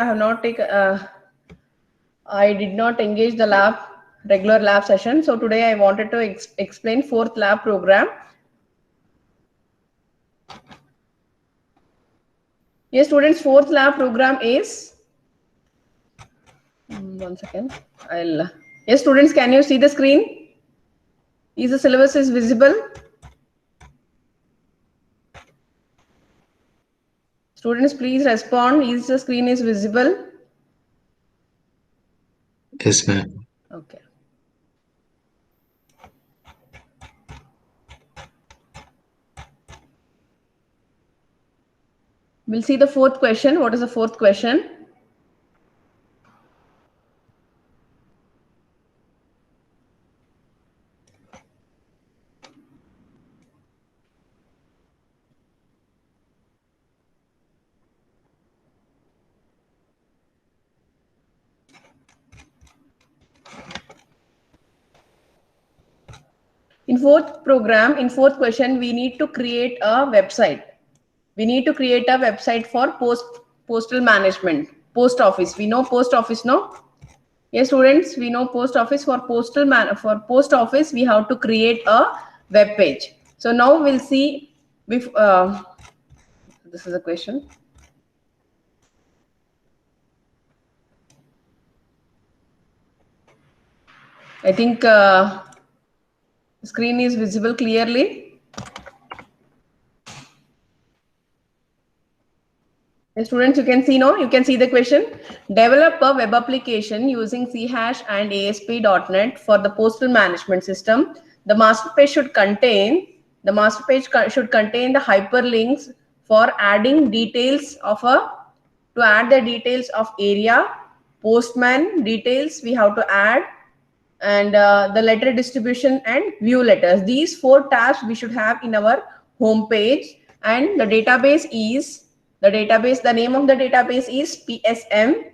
I have not taken. I did not engage the regular lab session. So today I wanted to explain fourth lab program. Yes, students, fourth lab program is. One second. Yes, students, can you see the screen? Is the syllabus is visible? Students, please respond. Is the screen is visible? Yes, ma'am. Okay. We'll see the fourth question. What is the fourth question? In fourth question, we need to create a website. We need to create a website for postal management, post office. We know post office, no? Yes, students, we know post office. For post office, we have to create a web page. So now we'll see. This is a question. I think screen is visible clearly. Students, you can see, no? You can see the question. Develop a web application using C# and ASP.NET for the postal management system. The master page should contain the hyperlinks for adding details of to add the details of area, postman details we have to add, and the letter distribution and view letters. These 4 tabs we should have in our home page. And the database is the name of the database is PSM.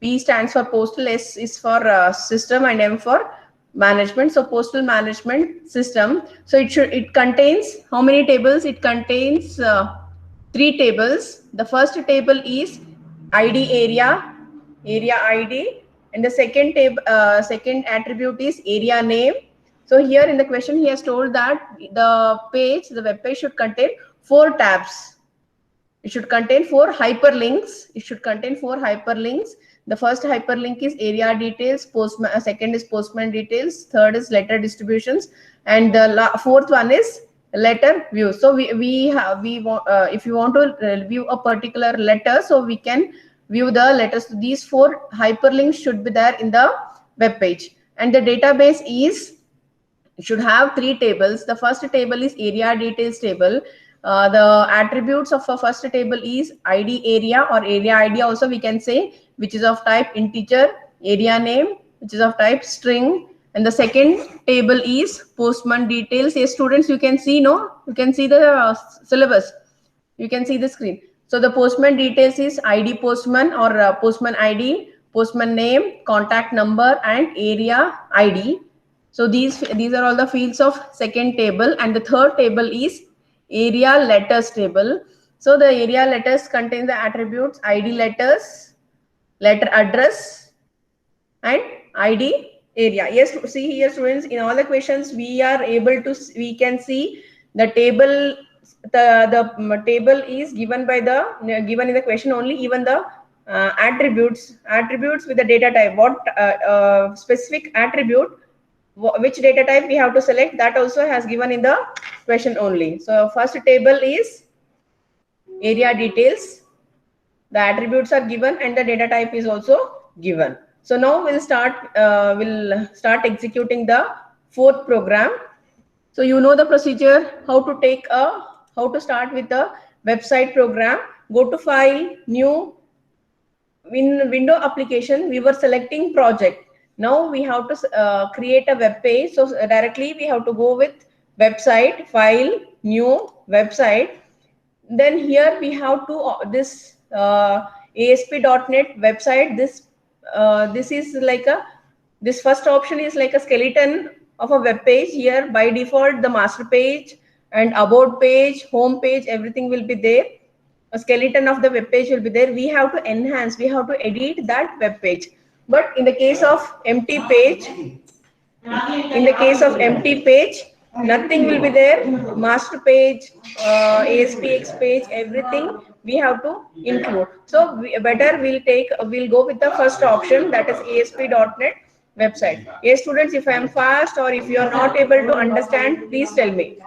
P stands for postal, S is for system, and M for management. So postal management system. So it contains how many tables? It contains 3 tables. The first table is ID area ID, and the second attribute is area name. So here in the question he has told that the web page should contain 4 tabs. It should contain 4 hyperlinks. The first hyperlink is area details, second is postman details, third is letter distributions, and the fourth one is letter view. So if you want to view a particular letter, so we can view the letters. These 4 hyperlinks should be there in the web page. And the database should have 3 tables. The first table is area details table. The attributes of a first table is ID area or area ID also we can say, which is of type integer, area name, which is of type string, and the second table is postman details. Yes, students, you can see, no? You can see the syllabus. You can see the screen. So the postman details is ID postman or postman ID, postman name, contact number, and area ID. So these are all the fields of second table. And the third table is area letters table. So the area letters contain the attributes ID letters, letter address, and ID area. Yes, see here, students, in all the questions we can see the table. The table is given in the question only. Even the attributes with the data type, what specific attribute, which data type we have to select, that also has given in the question only. So first table is area details, the attributes are given, and the data type is also given. So now we'll start executing the fourth program. So you know the procedure, how to start with the website program. Go to file, new. In window application we were selecting project. Now we have to create a web page. So directly we have to go with website, file, new, website. Then here we have to this ASP.NET website. This is like this first option is like a skeleton of a web page. Here by default the master page and about page, home page, everything will be there. a skeleton of the web page will be there. We have to enhance, we have to edit that web page. But in the case of empty page, nothing will be there. Master page, ASPX page, everything we have to include. So we'll go with the first option, that is ASP.NET website. Yes, students, if I am fast or if you are not able to understand, please tell me.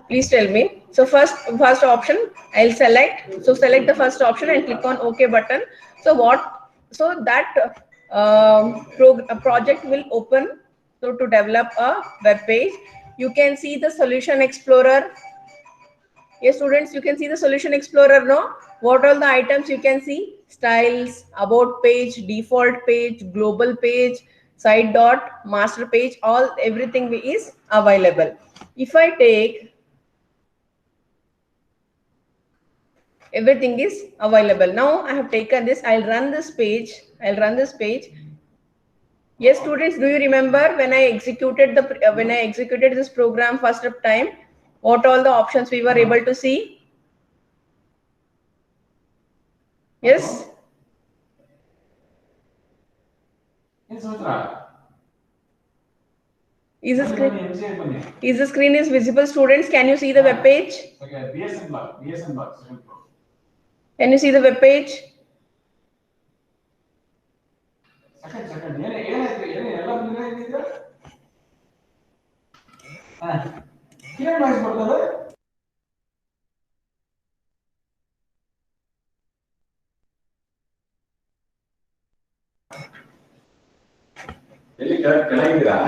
Please tell me. So first option I'll select. So select the first option and click on OK button. So that a project will open. So to develop a web page, you can see the solution explorer. Yes, students, you can see the solution explorer, no? What all the items you can see? Styles, about page, default page, global page, site dot, master page, everything is available. If I take, everything is available. Now I have taken this, I'll run this page. Yes, students, do you remember when I executed this program first time, what all the options we were able to see? Yes. Is the screen is visible, students? Can you see the web page? Can you see the web page?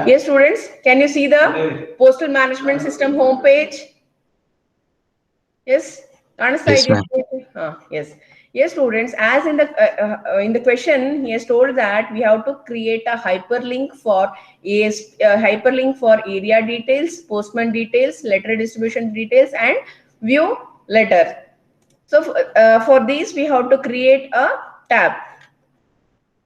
Yes, students, can you see the postal management system homepage? Yes, Yes, ma'am. yes, students. As in the question, he has told that we have to create a hyperlink for area details, postman details, letter distribution details, and view letter. So for these, we have to create a tab.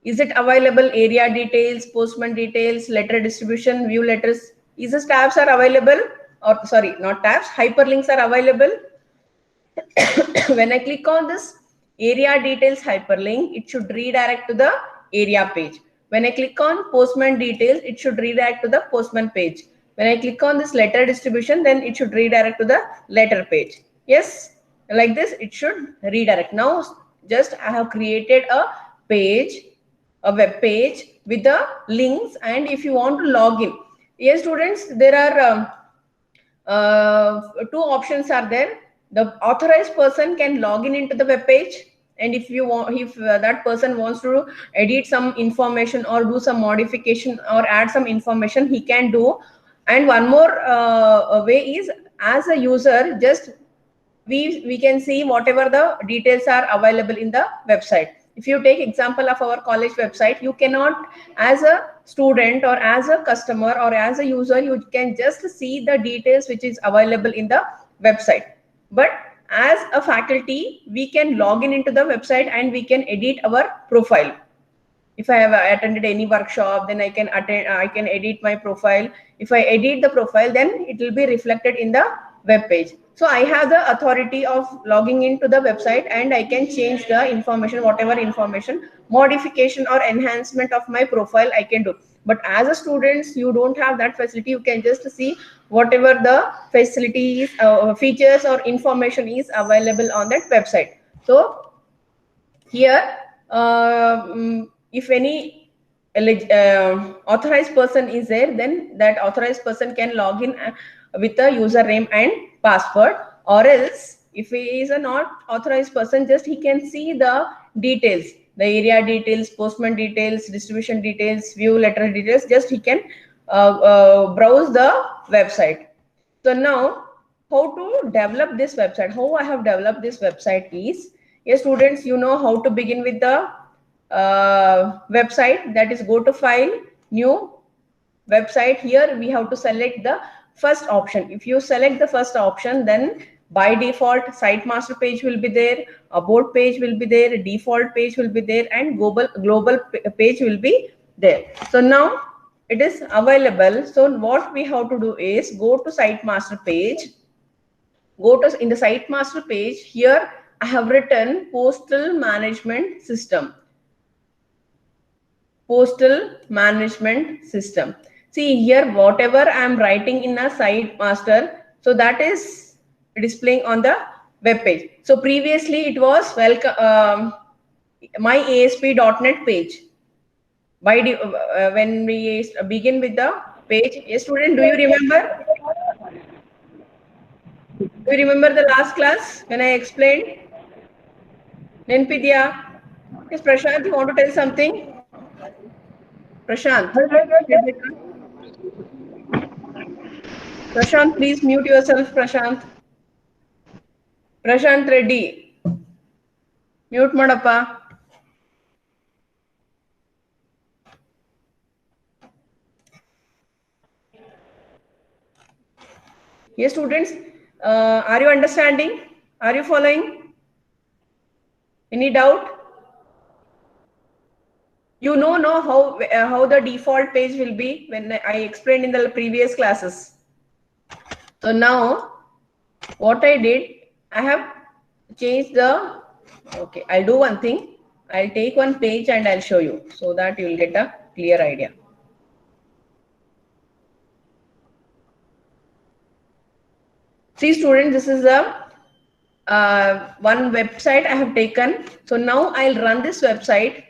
Is it available? Area details, postman details, letter distribution, view letters. Is the tabs are available? Or sorry, not tabs. Hyperlinks are available. When I click on this area details hyperlink, it should redirect to the area page. When I click on postman details, it should redirect to the postman page. When I click on this letter distribution, then it should redirect to the letter page. Yes, like this, it should redirect. Now, just I have created a page, a web page with the links, and if you want to log in, yes, students, there are two options are there. The authorized person can log in into the web page, and if that person wants to edit some information or do some modification or add some information, he can do. And one more way is, as a user, just we can see whatever the details are available in the website. If you take example of our college website, you cannot, as a student or as a customer or as a user, you can just see the details which is available in the website. But as a faculty, we can log in into the website and we can edit our profile. If I have attended any workshop, then I can edit my profile. If I edit the profile, then it will be reflected in the web page. So I have the authority of logging into the website, and I can change the information, whatever information, modification or enhancement of my profile I can do. But as a student, you don't have that facility. You can just see whatever the facilities, features or information is available on that website. So here, if any authorized person is there, then that authorized person can log in with a username and password. Or else, if he is a not authorized person, just he can see the details, the area details, postman details, distribution details, view letter details. Just he can browse the website. So now, how to develop this website? How I have developed this website is, yes, students, you know how to begin with the website. That is, go to file, new website. Here we have to select the first option. If you select the first option, then by default site master page will be there, about page will be there, default page will be there, and global page will be there. So now it is available. So what we have to do is go to site master page. go to in the site master page. Here I have written postal management system. Postal management system. See here, whatever I am writing in a site master, so that is displaying on the web page. So previously it was welcome my ASP.NET page. When we begin with the page, yes, student, do you remember? Do you remember the last class when I explained? Nenpidya? Yes, Prashant, you want to tell something? Prashant. Prashant, please mute yourself, Prashant. Prashant Reddy. Mute Madappa. Yes, students, are you understanding? Are you following? Any doubt? You know how the default page will be when I explained in the previous classes. So now what I did, I have changed the, okay, I'll do one thing. I'll take one page and I'll show you so that you will get a clear idea. See students, this is a one website I have taken. So now I'll run this website.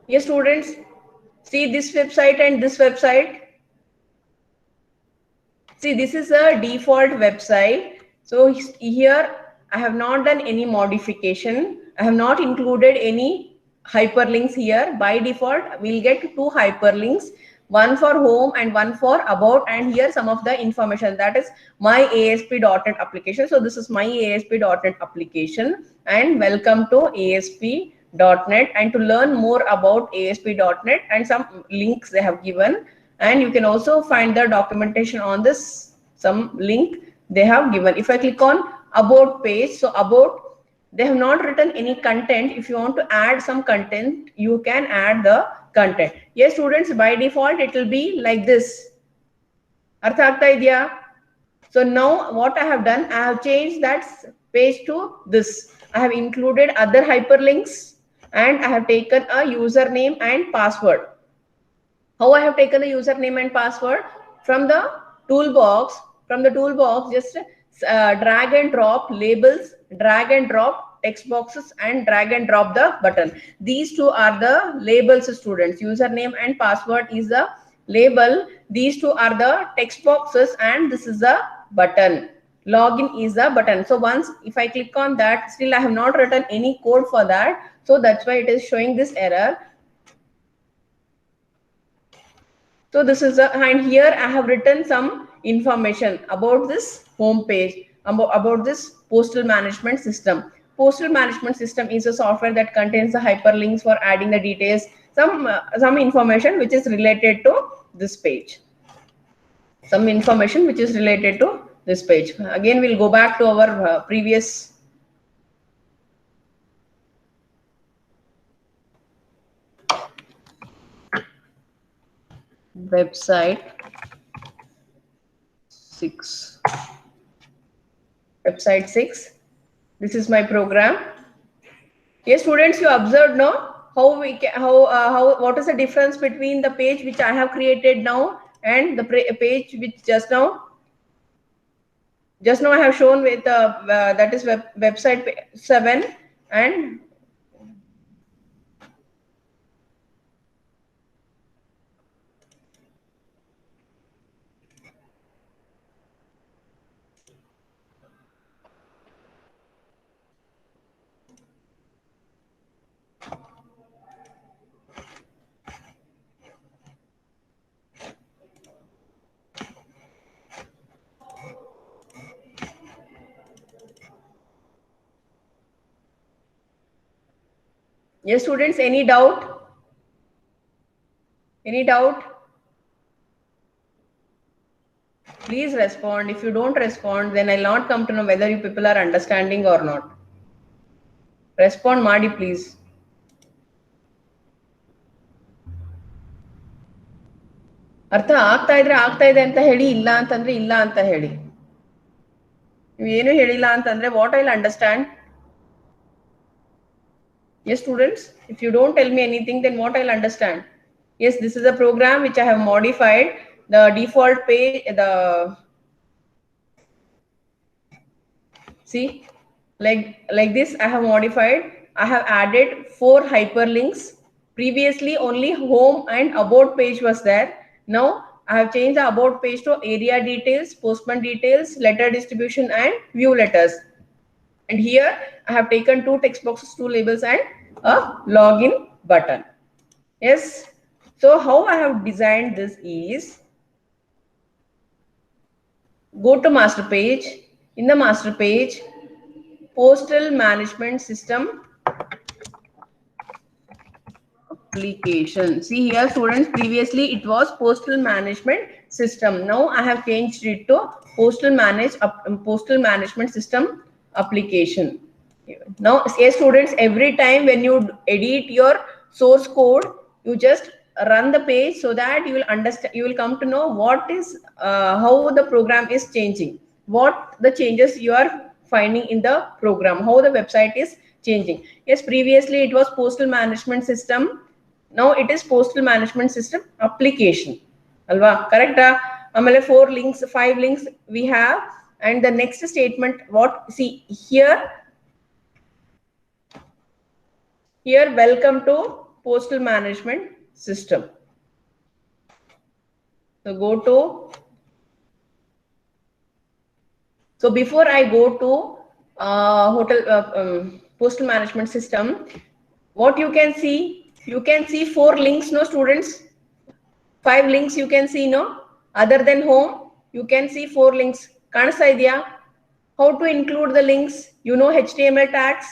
Yes, students, see this website and this website. See, this is a default website. So here I have not done any modification. I have not included any hyperlinks here. By default, we'll get two hyperlinks, one for home and one for about, and here some of the information, that is my ASP.NET application. So this is my ASP.NET application and welcome to ASP.NET, and to learn more about ASP.NET and some links they have given. And you can also find the documentation on this, some link they have given. If I click on about page, so about, they have not written any content. If you want to add some content, you can add the content. Yes, students, by default it will be like this. Artha agta idya? So now what I have done, I have changed that page to this. I have included other hyperlinks and I have taken a username and password. How I have taken the username and password? From the toolbox, just drag and drop labels, drag and drop text boxes, and drag and drop the button. These two are the labels, students. Username and password is the label. These two are the text boxes, and this is the button. Login is the button. So once if I click on that, still I have not written any code for that. So that's why it is showing this error. So this is and here I have written some information about this home page, about this postal management system. Postal management system is a software that contains the hyperlinks for adding the details, some information which is related to this page. Some information which is related to this page. Again, we'll go back to our previous website 6. Website 6. This is my program. Yes, students, you observed now how we can, how what is the difference between the page which I have created now and the page which just now I have shown with that is website 7. And yes, students, any doubt? Any doubt? Please respond. If you don't respond, then I'll not come to know whether you people are understanding or not. Respond ಮಾಡಿ please. ಅರ್ಥ ಆಗ್ತಾ ಇದೆ ಅಂತ ಹೇಳಿ, ಇಲ್ಲ ಅಂತಂದ್ರೆ ಇಲ್ಲ ಅಂತ ಹೇಳಿ. ನೀವು ಏನು ಹೇಳಿಲ್ಲ ಅಂತಂದ್ರೆ what I'll understand? Yes students, if you don't tell me anything, then what I'll understand? Yes, this is a program which I have modified. The default page, see, like this I have modified. I have added 4 hyperlinks. Previously only home and about page was there. Now I have changed the about page to area details, postman details, letter distribution and view letters. And here I have taken 2 text boxes, 2 labels and a login button. Yes. So how I have designed this is, go to master page. In the master page, postal management system application. See here students, previously it was postal management system. Now I have changed it to postal management system application. Now yes students, every time when you edit your source code, you just run the page so that you will understand, you will come to know what is how the program is changing, what the changes you are finding in the program, how the website is changing. Yes, previously it was postal management system. Now it is postal management system application. Alva, correct? Amale 4 links, 5 links we have. And the next statement, what, see here, welcome to postal management system. So go to, so before I go to postal management system, what you can see 4 links, no students? 5 links you can see, no? Other than home, you can see 4 links. Kanasta idea? How to include the links? You know HTML tags?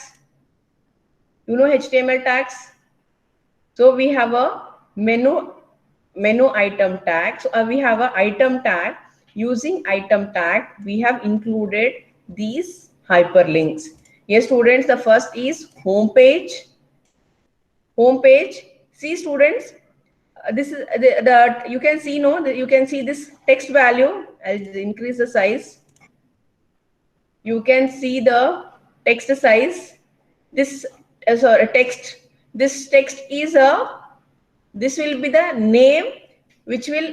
So we have a menu item tag. So we have a item tag. Using item tag, we have included these hyperlinks. Yes students, the first is home page. See students, this is the you can see, no, you can see this text value. I'll increase the size. You can see the text size. This text, this text is this will be the name which will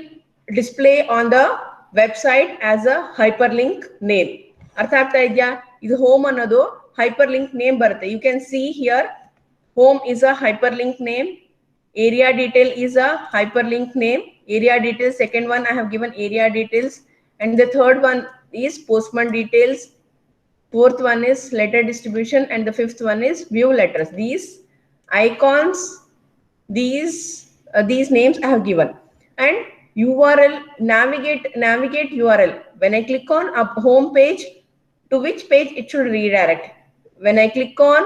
display on the website as a hyperlink name. Artha aagta idya? Idu home annadu hyperlink name barutte. You can see here, home is a hyperlink name, area detail is a hyperlink name. Area details, second one I have given area details, and the third one is postman details, fourth one is letter distribution, and the fifth one is view letters. These icons, these names I have given. And URL, navigate URL. When I click on a home page, to which page it should redirect? When I click on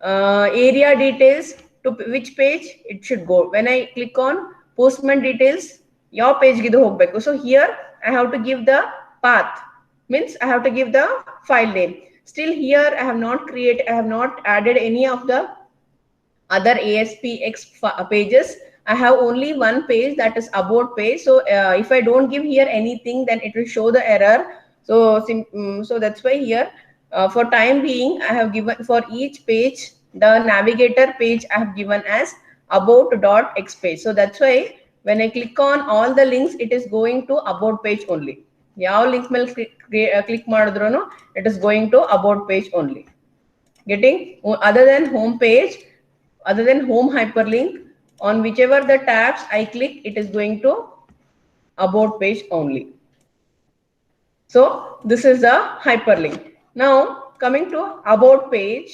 area details, to which page it should go? When I click on postman details, your page gidu hogbeku. So here I have to give the path, means I have to give the file name. Still here I have not added any of the other ASPX pages. I have only one page, that is about page. So if I don't give here anything, then it will show the error. So that's why here for time being I have given for each page, the navigator page I have given as about.x page. So that's why when I click on all the links, it is going to about page only. Yav link mel click madidrunu, it is going to about page only. Getting? Other than home page, other than home hyperlink, on whichever the tabs I click, it is going to about page only. So this is the hyperlink. Now coming to about page.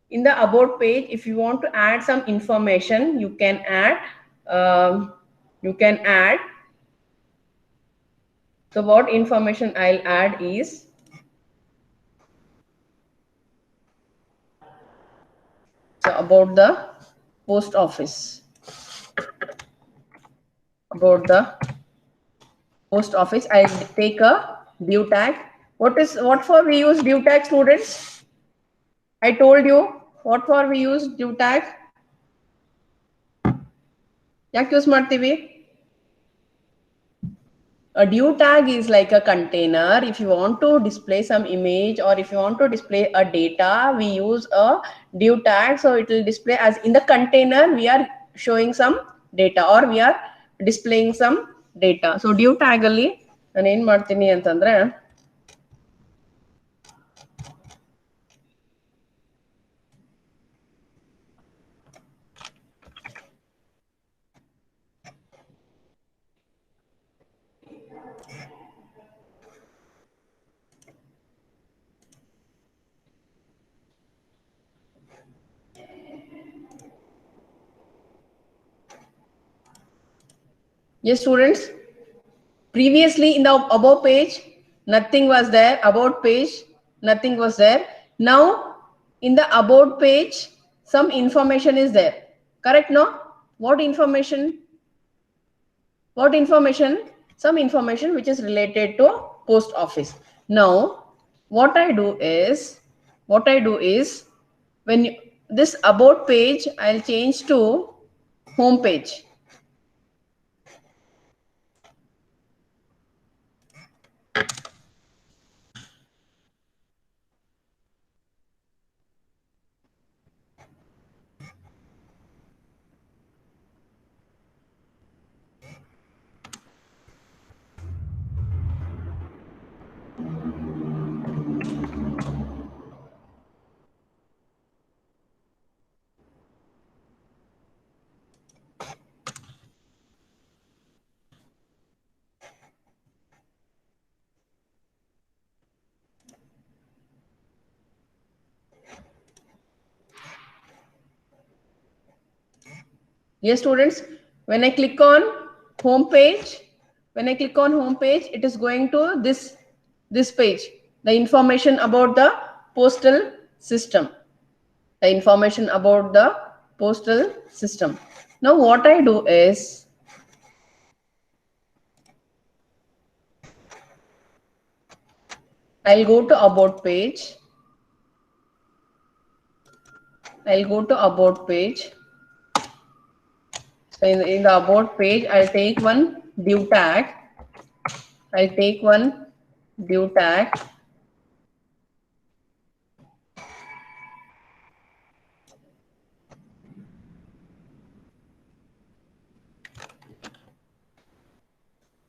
In the about page, if you want to add some information, you can add. So what information I'll add is, so about the post office. About the post office, I'll take a div tag. What for we use div tag, students? I told you what for we use div tag? ಯಾಕೆ use ಮಾಡ್ತೀವಿ? A div tag is like a container. If you want to display some image or if you want to display a data, we use a div tag. So it will display as in the container we are showing some data or we are displaying some data. So div tag ಅಲ್ಲಿ ನಾನು ಏನು ಮಾಡ್ತೀನಿ ಅಂತಂದ್ರೆ yes students, previously in the above page nothing was there, about page nothing was there. Now in the about page some information is there, correct? No, what information? Some information which is related to post office. Now what I do is when this about page I'll change to home page. Yes students, when I click on home page, it is going to this page, the information about the postal system. Now what I do is I'll go to about page. So in the about page, I'll take one div tag.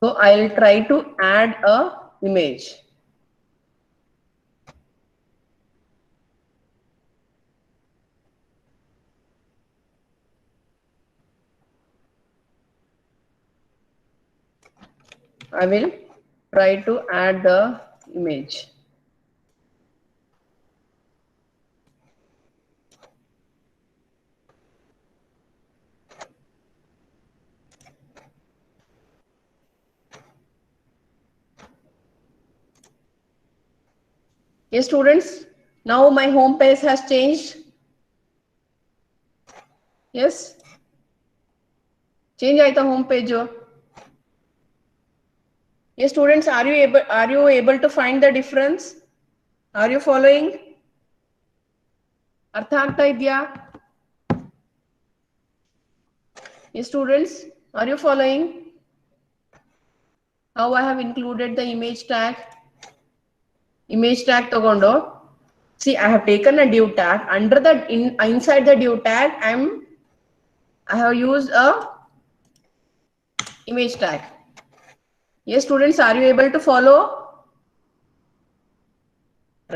So I'll try to add a image. I will try to add the image. Yes, students, now my home page has changed. Yes, change aita home page. Yes, students, are you able to find the difference? Are you following? ಅರ್ಥ ಆಗ್ತಾ ಇದೆಯಾ? Yes, students, are you following how I have included the image tag? Tagondo. See, I have taken a div tag. Under the inside the div tag, I have used a image tag. Yes, students, are you able to follow?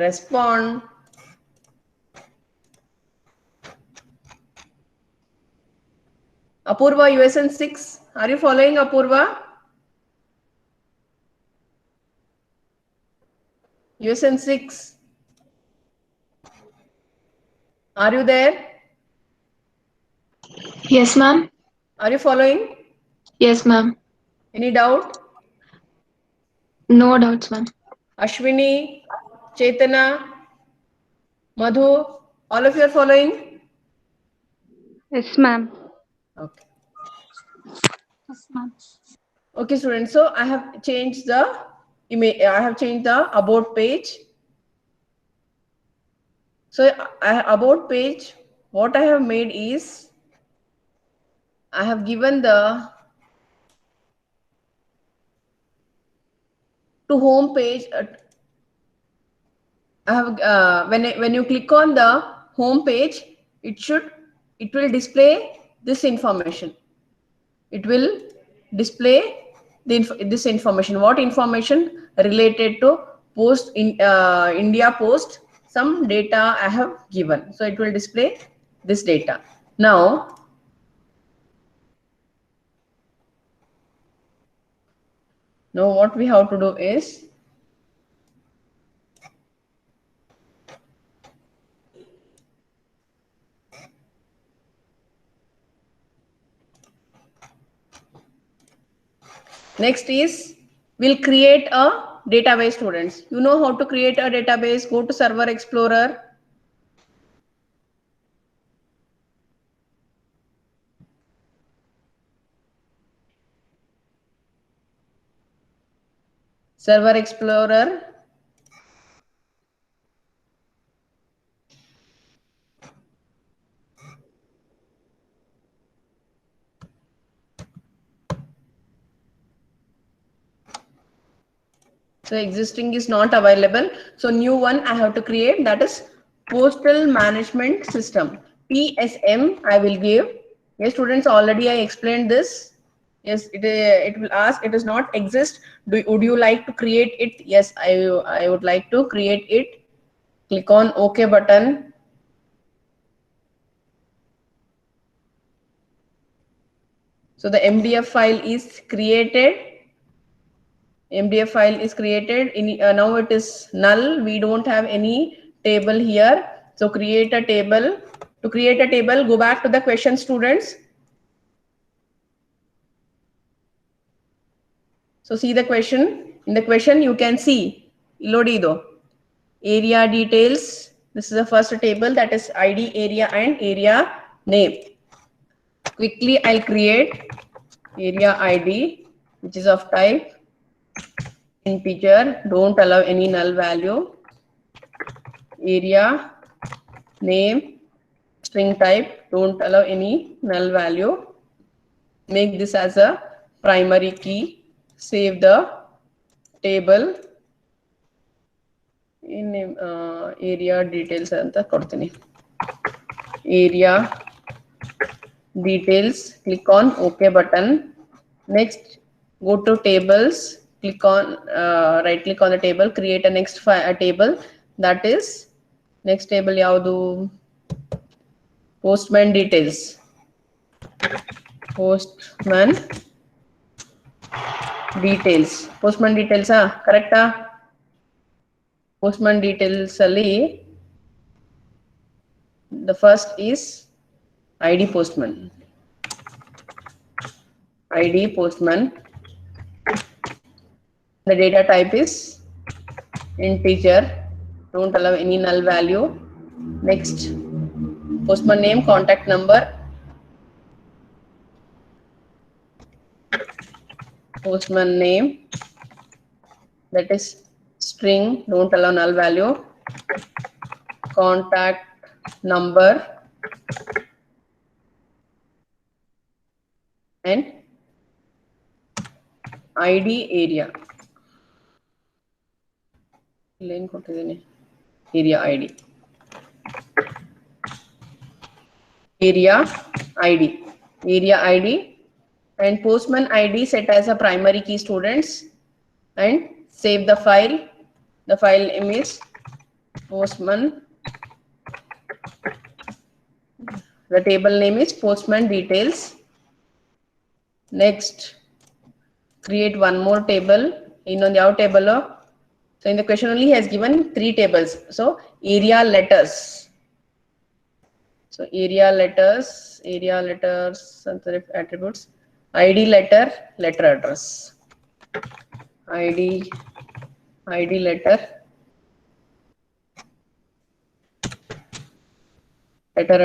Respond. Apurva, USN 6. Are you following, Apurva? USN 6. Are you there? Yes, ma'am. Are you following? Yes, ma'am. Any doubt? No doubts, ma'am. Ashwini, Chetana, Madhu, all of you are following? Yes, ma'am. Okay. Yes, ma'am. Okay, students. So I have changed the image. I have changed the about page. So about page, what I have made is I have given the to home page. I have when you click on the home page, it will display this information. It will display this information. What information? Related to post in India Post, some data I have given. So it will display this data. Now what we have to do is next is we'll create a database. Students, you know how to create a database. Go to Server Explorer. Server Explorer. So existing is not available. So new one I have to create, that is Postal Management System. PSM I will give. Yes, students, already I explained this. Yes, it will ask, it does not exist. Would you like to create it? Yes, I would like to create it. Click on OK button. So the MDF file is created. MDF file is created. Now it is null. We don't have any table here. So create a table. To create a table, go back to the question, students. So see the question. In the question, you can see Ilodido. Area details. This is the first table, that is ID, area, and area name. Quickly, I'll create area ID, which is of type integer. Don't allow any null value. Area name string type. Don't allow any null value. Make this as a primary key. Save the table. In area details anta kodtini. Area details. Click on OK button. Next, go to tables. Click on right click on the table. Create a next table. That is next table yaudu? Postman details. Postman details. Postman details, correct? Postman details ali the first is ID postman. ID postman. The data type is integer. Don't allow any null value. Next, postman name, contact number. Postman name, that is string. Don't allow null value. Contact number and ID area. Area ID. Area ID. Area ID and postman ID set as a primary key, students, and save the file. The file name is postman. The table name is postman details. Next, create one more table. In on the table. So in the question only he has given 3 tables. So area letters. So area letters, attributes, ID letter, letter address. ID letter, letter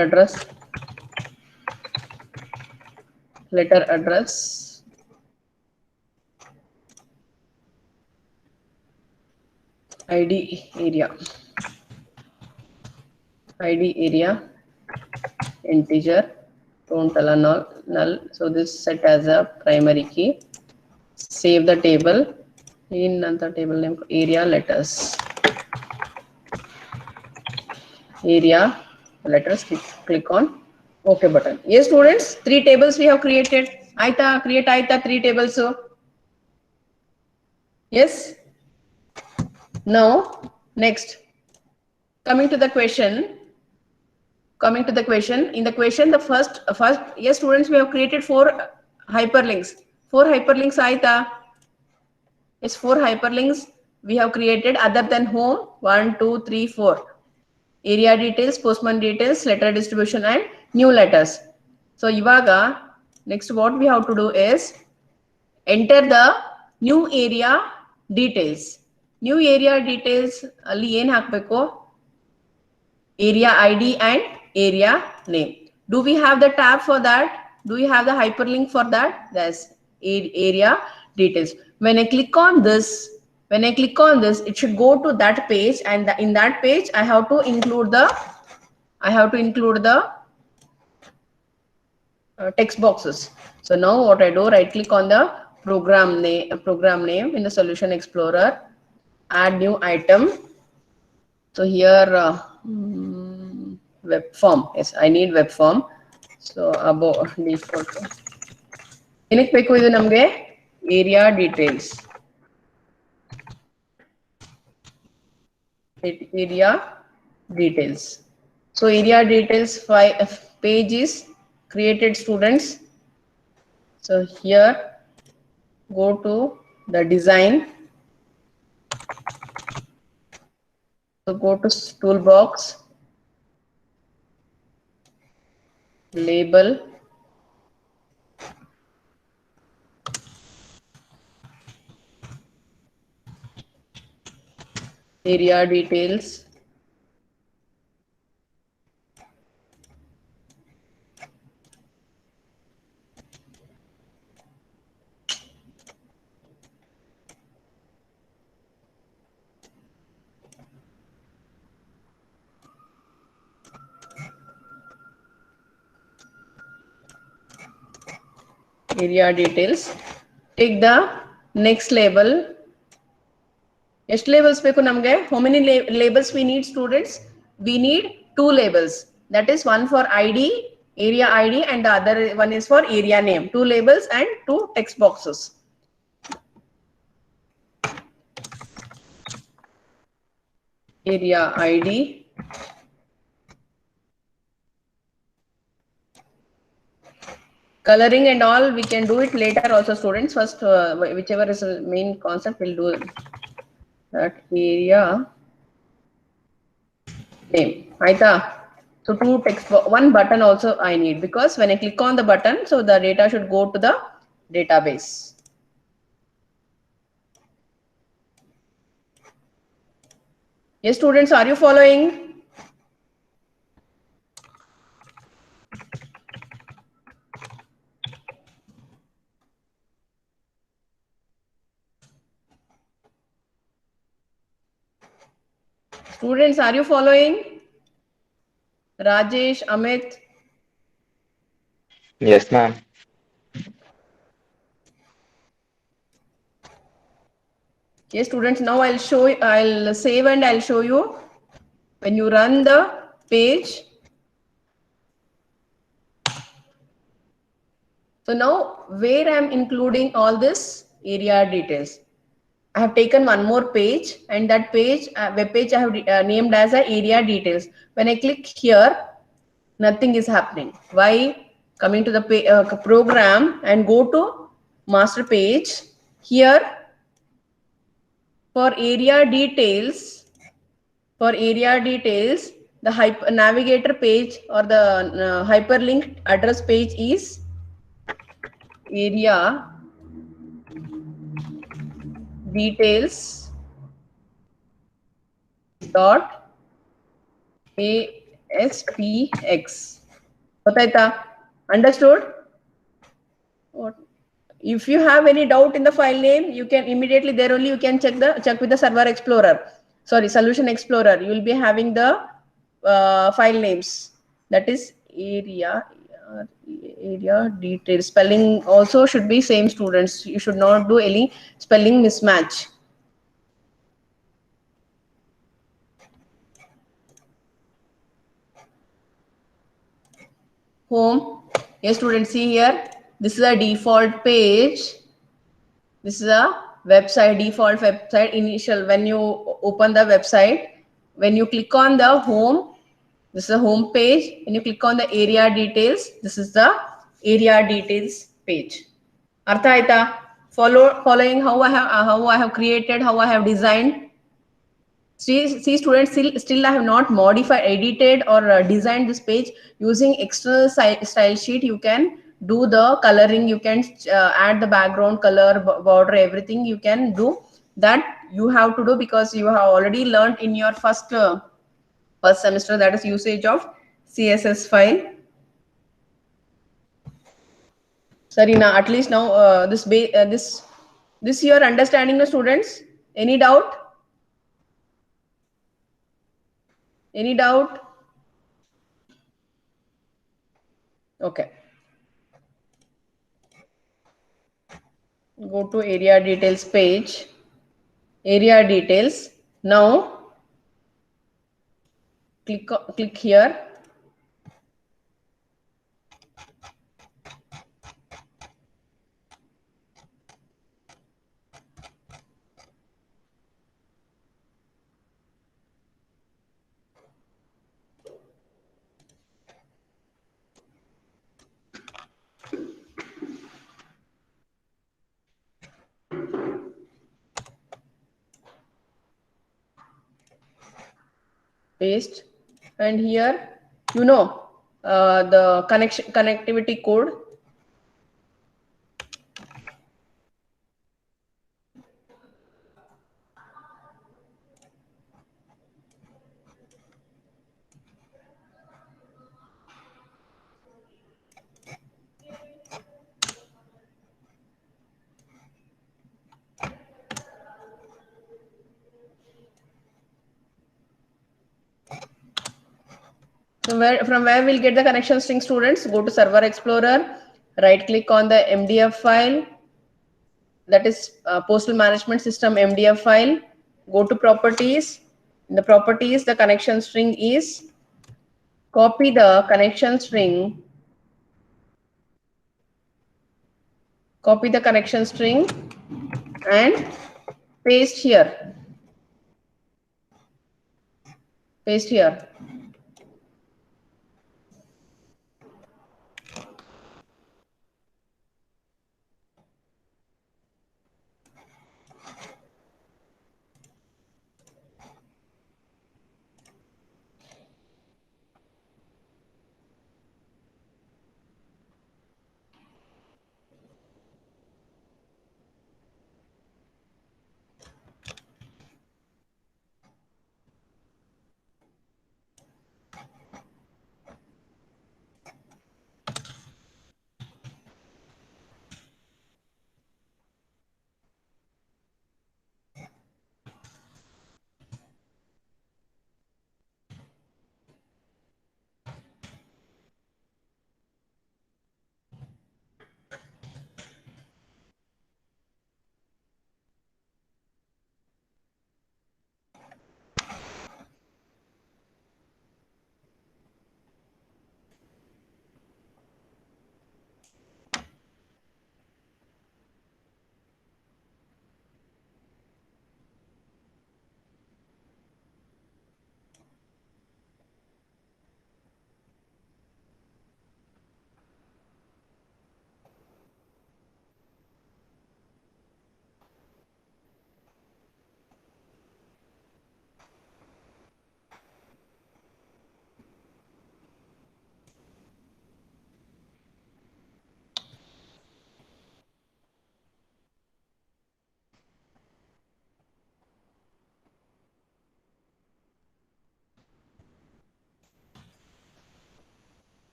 address, ID area. id area integer, don't tell a null. So this set as a primary key. Save the table. In the table name area, letters area, letters. Click on OK button. Yes, students, 3 tables we have created. Aita, create Aita 3 tables. So yes. Now next, coming to the question. In the question, the first yes, students, we have created 4 hyperlinks. 4 hyperlinks Aita. Yes, 4 hyperlinks we have created other than home. 1, 2, 3, 4. Area details, postman details, letter distribution, and new letters. So ivaga next what we have to do is enter the new area details. New area details ಅಲ್ಲಿ ಏನು ಹಾಕಬೇಕು? Area ID and area name. Do we have the tab for that? Do we have the hyperlink for that? Yes, area details. When I click on this, it should go to that page, and in that page I have to include the text boxes. So now what I do, right click on the program name in the Solution Explorer, add new item. So here web form. Yes, I need web form. So above default ಏನಕ್ಕೆ ಬೇಕು ಇದು ನಮಗೆ area details. Area details. So area details page is created, students. So here go to the design. So go to toolbox, label, area details, take the next label. ಎಷ್ಟು labels ಬೇಕು ನಮಗೆ? How many labels we need, students? We need 2 labels. That is one for ID, area ID, and the other one is for area name. 2 labels and 2 text boxes. Area ID, coloring and all we can do it later also, students. First whichever is the main concept we'll do that area name. Aita. So 2 text, 1 button also I need, because when I click on the button, so the data should go to the database. Yes, students, are you following? Students, are you following? Rajesh, Amit? Yes, ma'am. Yes, students, now I'll save and I'll show you. When you run the page, so now where I'm including all this area details, I have taken one more page, and that page, web page, I have named as a area details. When I click here, nothing is happening. Why? Coming to the program and go to master page. Here for area details, the navigator page or the hyperlink address page is area details dot ASPX. Understood? What? If you have any doubt in the file name, you can immediately there only you can check with the server explorer. Sorry, solution explorer. You will be having the file names. That is area details. Spelling also should be same, students. You should not do any spelling mismatch. Home. Yes, students, see here. This is a default page. This is a website, default website initial. When you open the website, when you click on the home, this is a home page. When you click on the area details, this is the area details page. Artha aita? Following how I have created, how I have designed. See students, still I have not modified, edited or designed this page. Using external style sheet, you can do the coloring, you can add the background color, border, everything you can do. That you have to do because you have already learned in your first semester, that is usage of CSS file. Sarina, at least now this you are understanding, the students. Any doubt? Any doubt? Okay. Go to area details page. Area details. Now click here. Paste, and here the connectivity code. So from where we'll get the connection string, students? Go to Server Explorer, right click on the MDF file, that is Postal Management System MDF file. Go to Properties. In the properties, the connection string is, copy the connection string, and paste here. Paste here.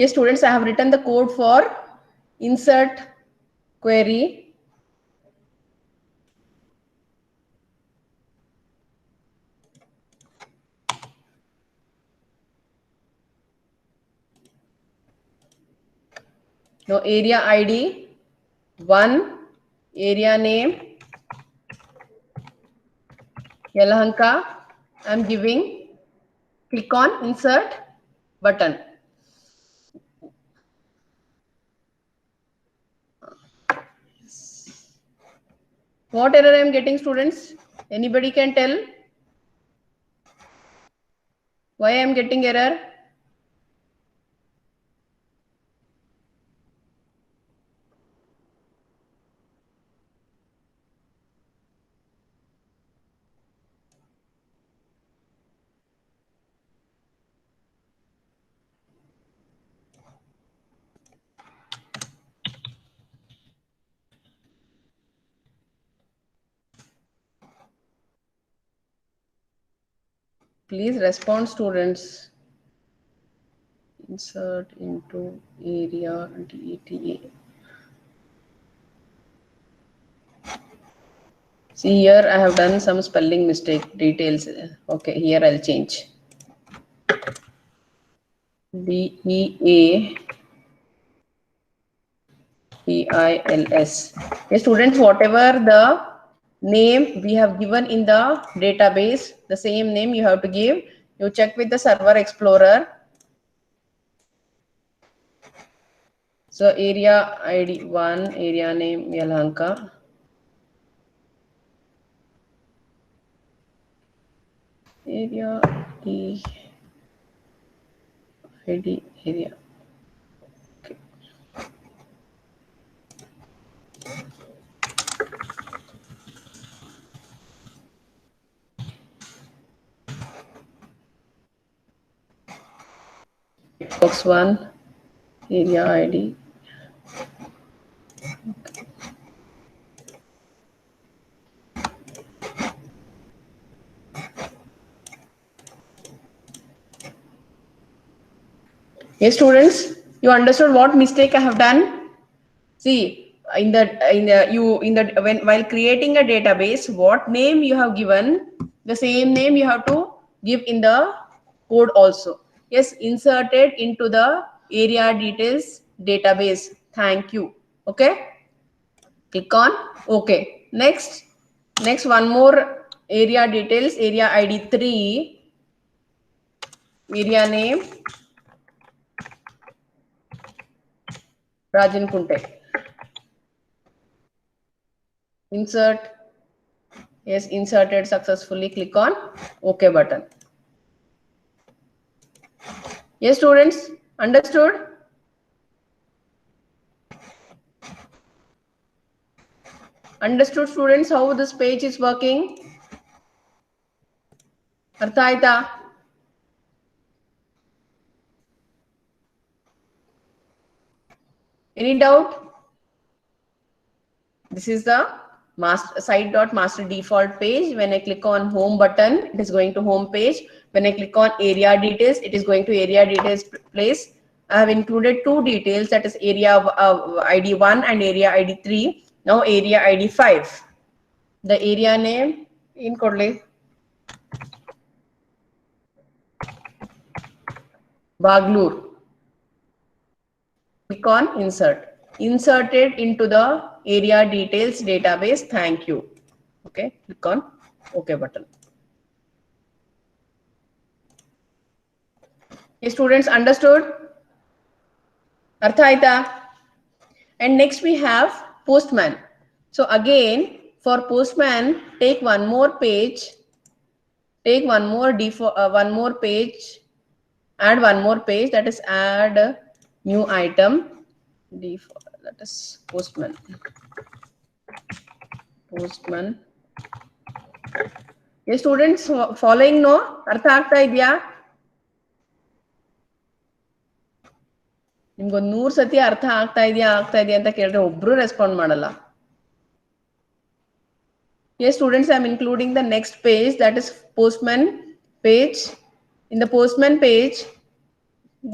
Yes, students, I have written the code for insert query. Now area ID 1, area name Yelahanka. I'm giving. Click on insert button. What error I am getting, students? Anybody can tell? Why I am getting error? Please respond, students. Insert into area DTA. See here, I have done some spelling mistake details. Okay, here I'll change. DEA PILS. Okay, students, whatever the name we have given in the database, the same name you have to give. You check with the Server Explorer. So area ID 1, area name Yelahanka. Area ID area. Okay. Box 1, area ID. Yes, students, you understood what mistake I have done? See, while creating a database, what name you have given, the same name you have to give in the code also. Yes, inserted into the area details database. Thank you. Okay. Click on OK. Next one more area details, area ID 3, area name Rajan Kunte. Insert. Yes, inserted successfully. Click on OK button. Yes, students, understood? Understood, students, how this page is working? Artha aita? Any doubt? This is the site.master default page. When I click on home button, it is going to home page. When I click on area details, it is going to area details place. I have included two details, that is area ID 1 and area ID 3. Now area ID 5. The area name in Kodle. Baglur. Click on insert. Inserted into the area details database. Thank you. Okay, click on OK button. Students, understood? Artha aita? And next we have postman. So again, for postman, take one more page. Take one more page. Add one more page, that is add new item. Default, that is postman. Postman. Yes, students, following no? Artha ಆಗ್ತಾ ಇದೆಯಾ? ನಿಮ್ಗೊಂದು 100 ಸತಿ ಅರ್ಥ ಆಗ್ತಾ ಇದೆಯಾ ಅಂತ ಕೇಳಿದ್ರೆ ಒಬ್ರು ರೆಸ್ಪಾಂಡ್ ಮಾಡಲ್ಲ. Yes, students, I am including the next page, that is postman page. In the postman page,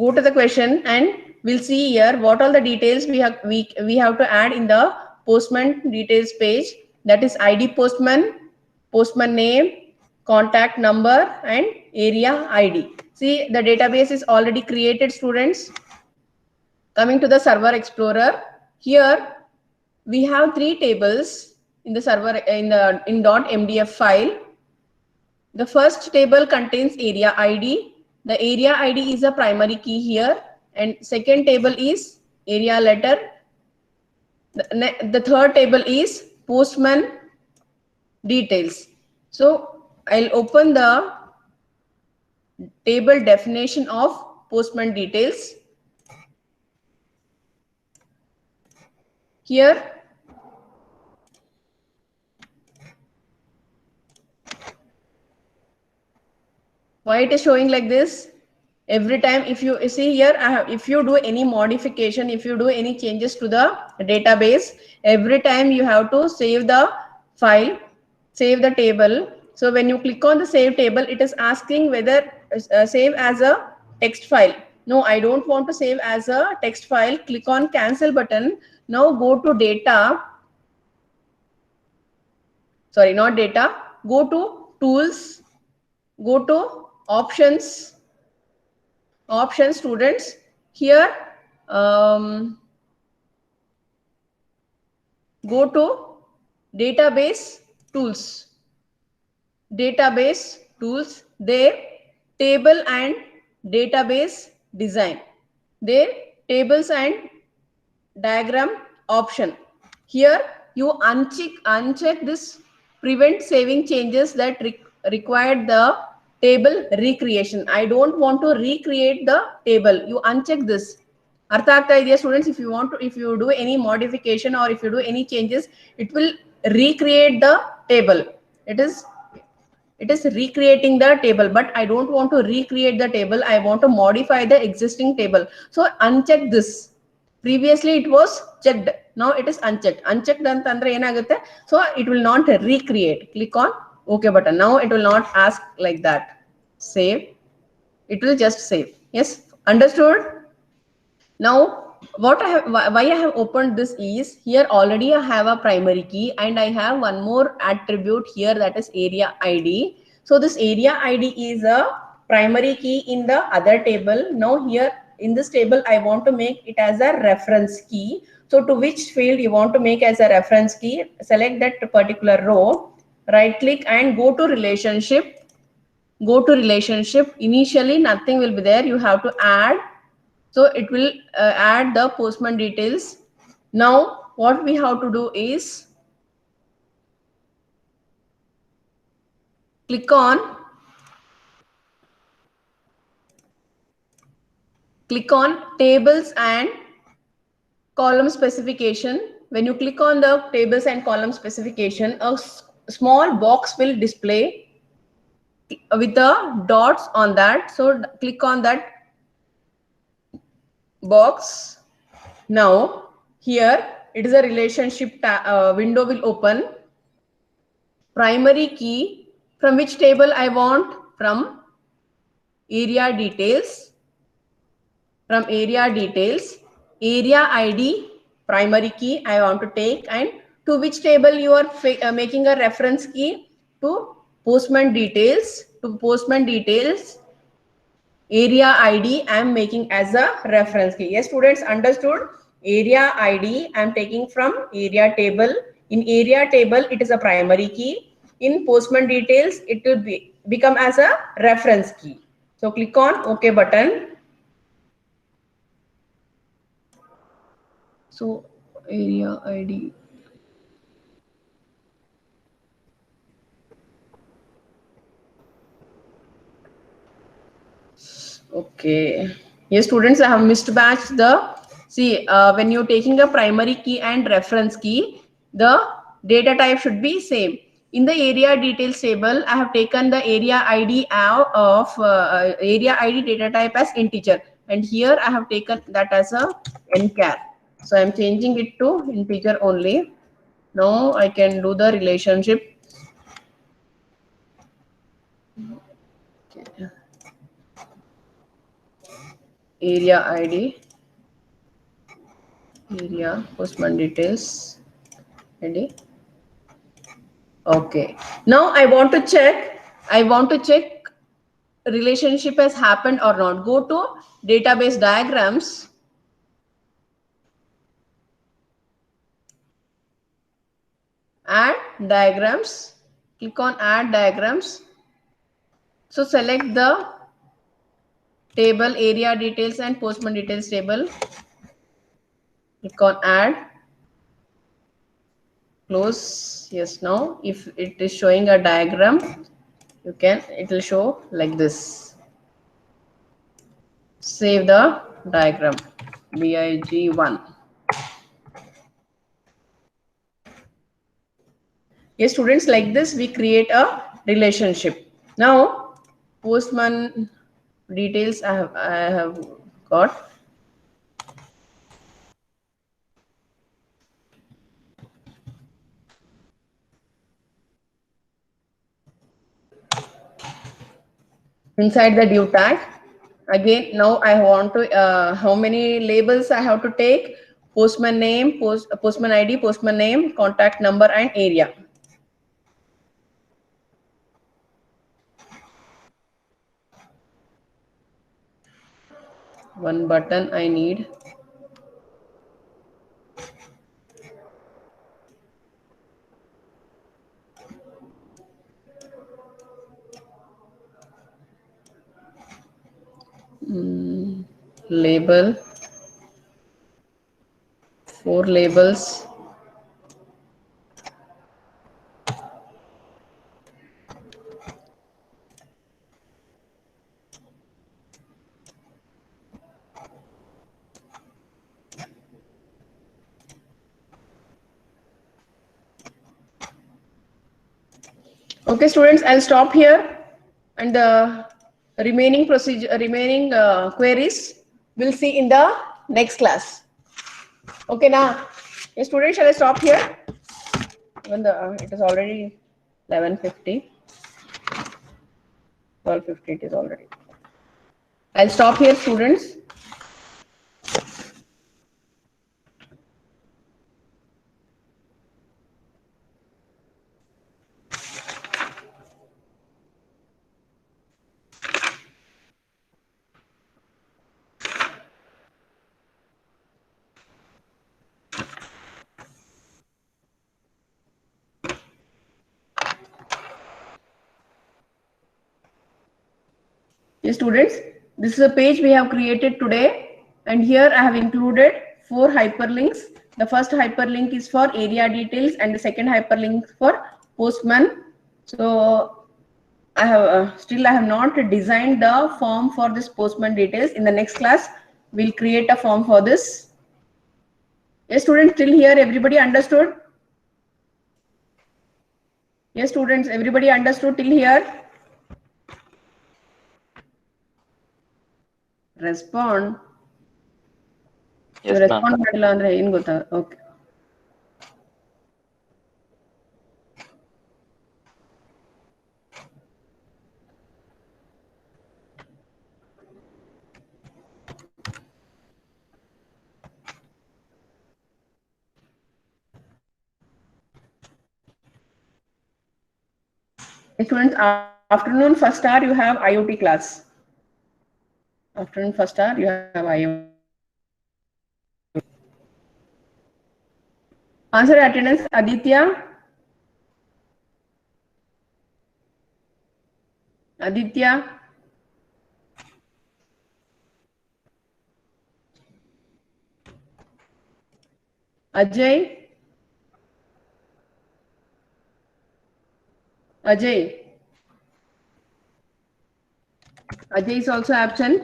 go to the question and we'll see here what all the details we have to add in the postman details page. That is ID postman, postman name, contact number, and area ID. See, the database is already created, students. Coming to the server explorer, here we have three tables in the server in .mdf file. The first table contains area ID. The area ID is a primary key here, and second table is area letter. The third table is postman details. So I'll open the table definition of postman details. Here why it is showing like this? Every time, if you see here, if you do any modification, if you do any changes to the database, every time you have to save the file, save the table. So when you click on the save table, it is asking whether save as a text file. No, I don't want to save as a text file. Click on cancel button. Now go to data. Sorry, not data. Go to tools. Go to options. Students, here go to database tools. There table and database design, there tables and diagram option. Here you uncheck this prevent saving changes that required the table recreation. I don't want to recreate the table. You uncheck this. Artha aagta idea, students? If you do any modification or if you do any changes, it will recreate the table. It is recreating the table, but I don't want to recreate the table. I want to modify the existing table. So uncheck this. Previously it was checked, now it is unchecked. Unchecked antandre enagutte, so it will not recreate. Click on OK button. Now it will not ask like that. Save. It will just save. Yes, understood? Now what why I have opened this is, here already I have a primary key and I have one more attribute here, that is area ID. So this area ID is a primary key in the other table. Now here in this table I want to make it as a reference key. So to which field you want to make as a reference key, select that particular row, right click and go to relationship. Initially nothing will be there, you have to add. So it will add the postman details. Now what we have to do is click on tables and column specification. When you click on the tables and column specification, a small box will display with the dots on that. So click on that box. Now here it is a relationship window will open. Primary key, from which table I want? From area details. Area ID, primary key I want to take, and to which table you are making a reference key? To postman details. Area ID I am making as a reference key. Yes, students, understood? Area ID I am taking from area table. In area table, it is a primary key. In postman details, it will become as a reference key. So click on OK button. So area ID. Okay. Yes, students, I have mismatched the, see, when you're taking a primary key and reference key, the data type should be same. In the area details table, I have taken the area ID out of area ID data type as integer, and here I have taken that as a nchar. So I'm changing it to integer only. Now I can do the relationship. Okay. Area ID. area postman details. Ready? Okay. Now I want to check. Relationship has happened or not. Go to database diagrams. Add diagrams. Click on add diagrams. So select the table area details and postman details table. Click on add. Close. Yes. Now if it is showing a diagram, it will show like this. Save the diagram. BIG1. Yes, students, like this we create a relationship. Now postman details I have got. Inside the div tag, again now I want to how many labels I have to take. Postman name, postman ID, postman name, contact number and area. One button I need. Label, 4 labels. Okay, students, I'll stop here, and the remaining queries we'll see in the next class. Okay, now, students, shall I stop here? When it is already 11:50, 12:50 it is already. I'll stop here, students. Yes, students, this is a page we have created today, and here I have included 4 hyperlinks. The first hyperlink is for area details, and the second hyperlink for postman. So I have not designed the form for this postman details. In the next class, we'll create a form for this. Yes, students, till here everybody understood? Yes, students, everybody understood till here? Respond. Yes, ma'am. Respond ಮಾಡಿಲ್ಲ ಅಂದ್ರೆ ಏನು ಗೊತ್ತಾ? Okay. Students, afternoon first hour you have IoT class. Afternoon first hour you have IoT. Answer attendance, Aditya. Aditya. Ajay. Ajay. Ajay is also absent.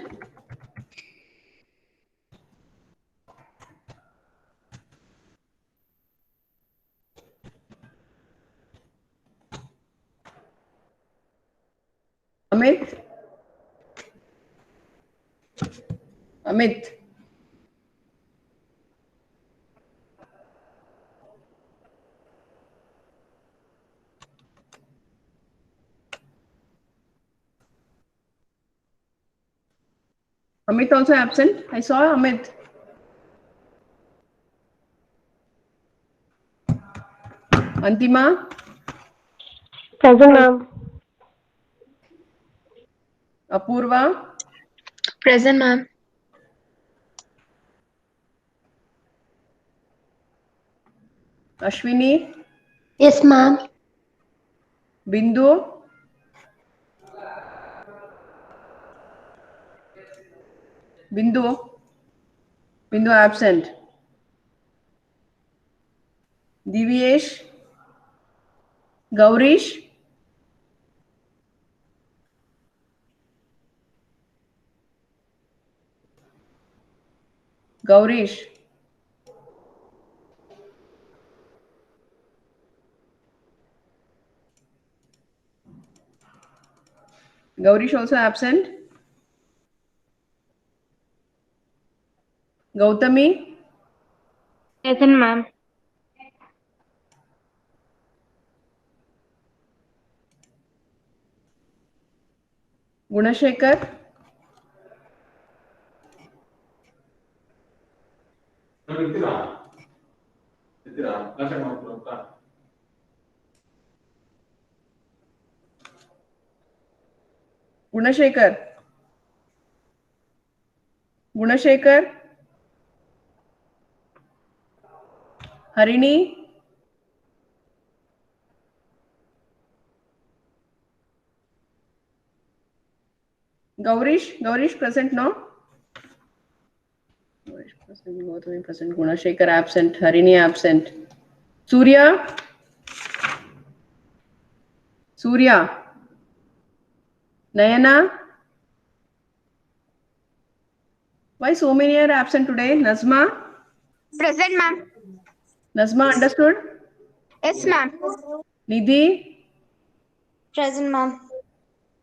Amit. Amit. Amit also absent. I saw Amit. Antima, Present, ma'am. Apurva, Present, ma'am. Ashwini, Yes, ma'am. Bindu, Bindu, Bindu absent. Divyesh, Gaurish, Gaurish, Gaurish also absent. Gautami, Present, ma'am. Gunashekar, Gunashekar, Gunashekar, Harini, Gaurish present, no? Gaurish present, Gautami present, Gunashekar absent, Harini absent. Surya, Nayana, why so many are absent today? Nazma, Present, ma'am. Nazma understood? Yes, ma'am. Nidhi, Present, ma'am.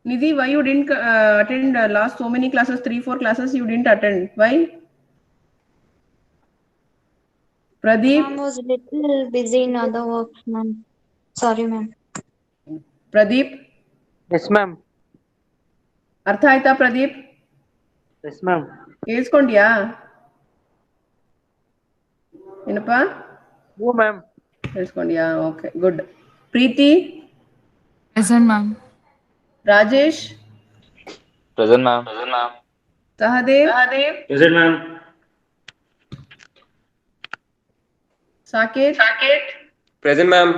Nidhi, why you didn't attend last so many classes, 3-4 classes you didn't attend? Why? Ma'am Pradeep, was a little busy in other work, ma'am. Sorry, ma'am. Pradeep, Yes, ma'am. ಅರ್ಥ ಆಯ್ತಾ Pradeep? Yes, ma'am. ಕೇಳಿಸ್ಕೊಂಡ್ಯಾ? ಏನಪ್ಪ? No, ma'am. ಕೇಳಿಸ್ಕೊಂಡ್ಯಾ? Okay good. Preethi, Present, ma'am. Rajesh, Present, ma'am. Sahadev, Present, ma'am. Saketh, Present, ma'am.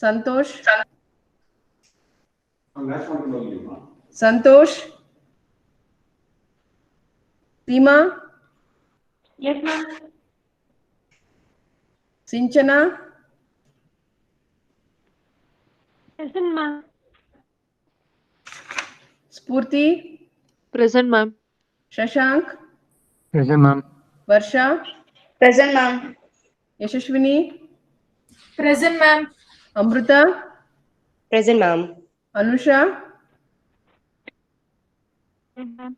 Santosh, Santosh, Seema, Yes, ma'am. Sinchana, Present, ma'am. Spoorthi, Present, ma'am. Shashank, Present, ma'am. Varsha, Present, ma'am. Yashaswini, Present, ma'am. Amrutha, Present, ma'am. Anusha, Present, ma'am.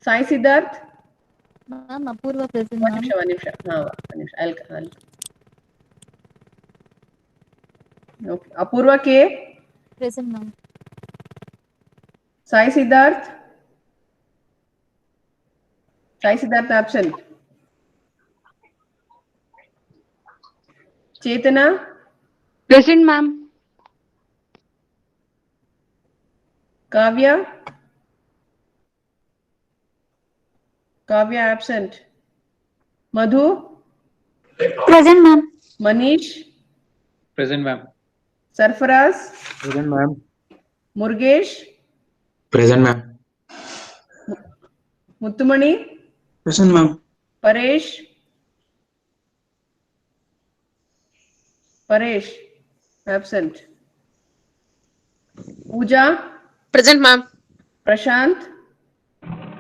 Sai Siddharth. Ma'am, Apurva present, ಒಂದ್ ma'am. ನಿಮಿಷ ಹಾ ಒಂದ್ ನಿಮಿಷ okay. Apoorva K, Present, ma'am. Sai Siddharth, absent. Chethana, Present, ma'am. Kavya, absent. Madhu, Present, ma'am. Manish, Present, ma'am. Sarfaraz, Present, ma'am. Murugesh, Present, ma'am. Muthumani, Present, ma'am. Paresh, absent. Pooja, Present, ma'am. Prashant,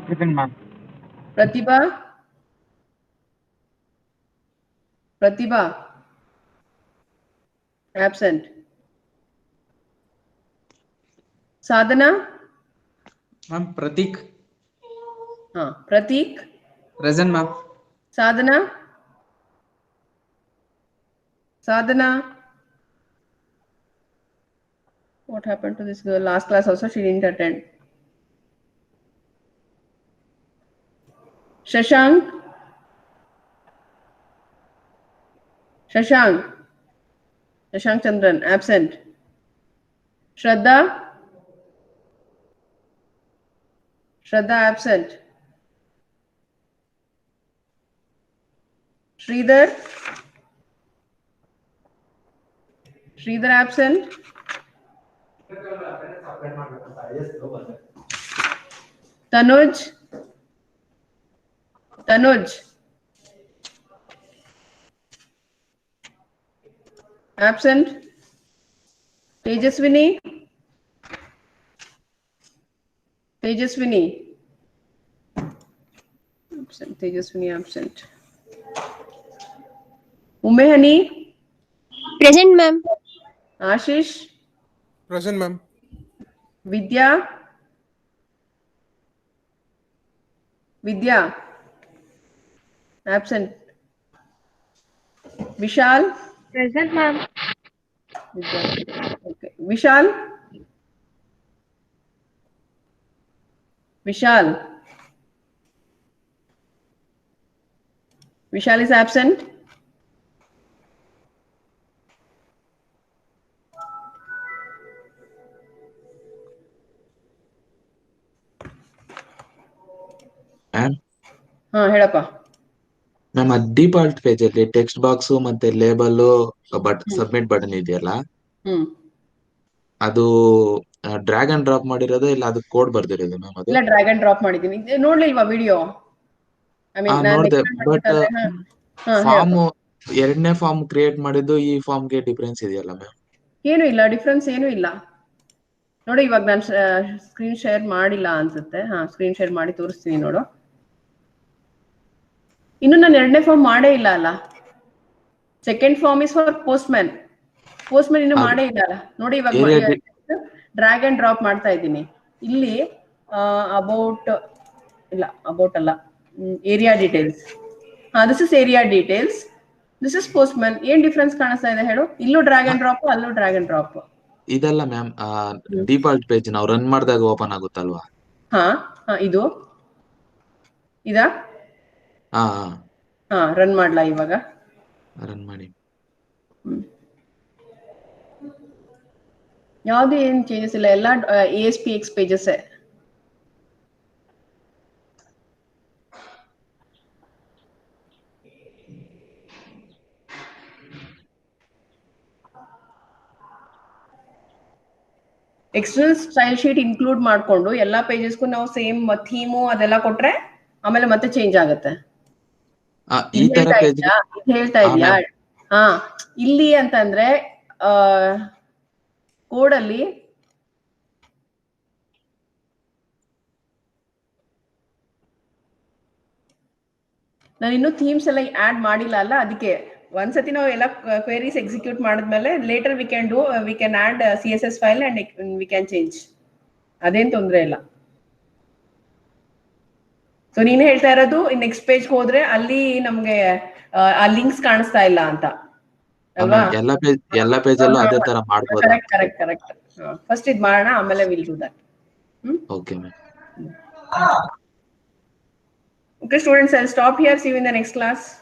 Present, ma'am. Pratibha, absent. Sadhana, Ma'am, Pratik. Pratik, Present, ma'am. Sadhana, what happened to this girl? Last class also she didn't attend. Shashank, Shashank Chandran, absent. Shraddha absent. Sridhar absent. Tanuj absent. Tejaswini absent. Umehani, Present, ma'am. Ashish, Present, ma'am. Vidya, absent. Vishal, Present, ma'am. okay. Vishal is absent. Ma'am ಹೇಳಪ್ಪ. Ma'am default page ಅಲ್ಲಿ text box ಮತ್ತೆ label submit button ಇದೆಯಲ್ಲ, ಅದು drag and drop ಮಾಡಿರೋದು ಇಲ್ಲ ಅದು code ಬರ್ದಿರೋದು ma'am? ಅದು ಇಲ್ಲ, ಡ್ರ್ಯಾಗ್ ಅಂಡ್ ಡ್ರಾಪ್ ಮಾಡಿದ್ದೀನಿ. ನೋಡ್ಲಿಲ್ವಾ ವಿಡಿಯೋ? ಐ ಮೀನ್ ನಾನು ನೋಡ್ದೆ, explain ಬಟ್ ಮಾಡ್ಬೇಕಾದ್ರೆ ಫಾರ್ಮ್ ಎರಡನೇ ಫಾರ್ಮ್ ಕ್ರಿಯೇಟ್ ಮಾಡಿದ್ದು ಈ ಫಾರ್ಮ್ಗೆ ಡಿಫ್ರೆನ್ಸ್ ಇದೆಯಲ್ಲ ಮ್ಯಾಮ್? ಏನು ಇಲ್ಲ, ಡಿಫ್ರೆನ್ಸ್ ಏನು ಇಲ್ಲ. ನೋಡಿ, ಇವಾಗ ನಾನು ಸ್ಕ್ರೀನ್ ಶೇರ್ ಮಾಡಿಲ್ಲ ಅನ್ಸುತ್ತೆ. ಸ್ಕ್ರೀನ್ ಶೇರ್ ಮಾಡಿ ತೋರಿಸ್ತೀನಿ ನೋಡು. ಇನ್ನು ನಾನು ಎರಡನೇ ಫಾರ್ಮ್ ಮಾಡೇ ಇಲ್ಲ ಅಲ್ಲ. Second form is for postman ಇನ್ನು ಮಾಡೇ ಇಲ್ಲ ಅಲ್ಲ. ನೋಡಿ, ಇವಾಗ ಡ್ರ್ಯಾಗ್ ಅಂಡ್ ಡ್ರಾಪ್ ಮಾಡ್ತಾ ಇದ್ದೀನಿ. ಇಲ್ಲಿ ಅಬೌಟ್ ಅಲ್ಲ, area details. This is area details, this is postman. ಏನ್ ಡಿಫ್ರೆನ್ಸ್ ಕಾಣಿಸ್ತಾ ಇದೆ ಹೇಳು? ಇಲ್ಲೂ ಡ್ರ್ಯಾಗ್ ಅಂಡ್ ಡ್ರಾಪ್, ಅಲ್ಲೂ ಡ್ರ್ಯಾಗ್ ಅಂಡ್ ಡ್ರಾಪ್. ಇದಲ್ಲ ಮ್ಯಾಮ್, ಡಿಫಾಲ್ಟ್ ಪೇಜ್ ನಾವು ರನ್ ಮಾಡಿದಾಗ ಓಪನ್ ಆಗುತ್ತಲ್ವಾ? ಇದು ಇದಾ? ಹಾ ರನ್ ಮಾಡ್ಲಾ ಇವಾಗ? ರನ್ ಮಾಡಿ. ಯಾವ್ದು ಏನ್ ಚೇಂಜಸ್ ಇಲ್ಲ, ಎಲ್ಲ ASPX pages. External style sheet include ಮಾಡ್ಕೊಂಡು ಎಲ್ಲಾ ಪೇಜಸ್ಗೂ ನಾವು ಸೇಮ್ ಥೀಮು ಅದೆಲ್ಲ ಕೊಟ್ರೆ ಆಮೇಲೆ ಮತ್ತೆ ಚೇಂಜ್ ಆಗುತ್ತೆ. ಈ ತರ ಪೇಜ್ ಹೇಳ್ತಾ ಇದ್ಯಾ? ಇಲ್ಲಿ ಅಂತಂದ್ರೆ ಕೋಡಲ್ಲಿ ನಾನು ಇನ್ನೂ ಥೀಮ್ಸ್ ಎಲ್ಲ ಆಡ್ ಮಾಡಿಲ್ಲ ಅಲ್ಲ, ಅದಕ್ಕೆ ಒಂದ್ಸತಿ ನಾವು ಎಲ್ಲ ಕ್ವೆರೀಸ್ ಎಕ್ಸಿಕ್ಯೂಟ್ ಮಾಡಿದ್ಮೇಲೆ later we can add CSS file and we can change. ಅದೇನ್ ತೊಂದರೆ ಇಲ್ಲ. ಸೊ ನೀನು ಹೇಳ್ತಾ ಇರೋದು ನೆಕ್ಸ್ಟ್ ಪೇಜ್ ಹೋದ್ರೆ ಅಲ್ಲಿ ನಮ್ಗೆ ಆ ಲಿಂಕ್ಸ್ ಕಾಣಿಸ್ತಾ ಇಲ್ಲ ಅಂತ ಅಲ್ವಾ? ಎಲ್ಲ ಪೇಜ್ ಅಲ್ಲೂ ಅದೇ ತರ ಮಾಡ್ಬೋದು. ಕರೆಕ್ಟ್. ಫಸ್ಟ್ ಇದು ಮಾಡೋಣ, ಆಮೇಲೆ will do that. Okay ma'am. Okay, students, I'll stop here. See you in the next class.